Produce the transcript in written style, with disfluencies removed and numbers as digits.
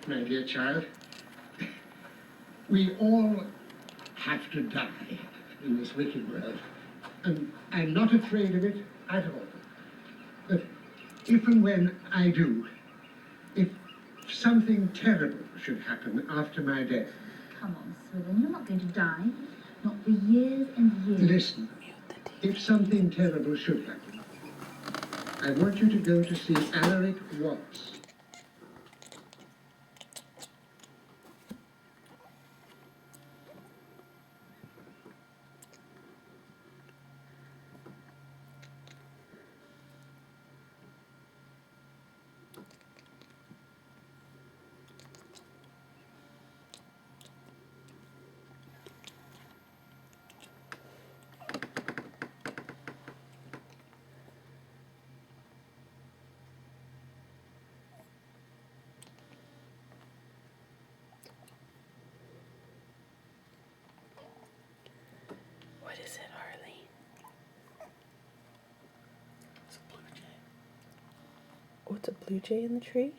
My dear child, we all have to die in this wicked world, and I'm not afraid of it at all. But if and when I do, if something terrible should happen after my death... Come on, Swithin, you're not going to die. Not for years and years. Listen, if something terrible should happen, I want you to go to see Alaric Watts. What is it, Harley? It's a blue jay. Oh, it's a blue jay in the tree?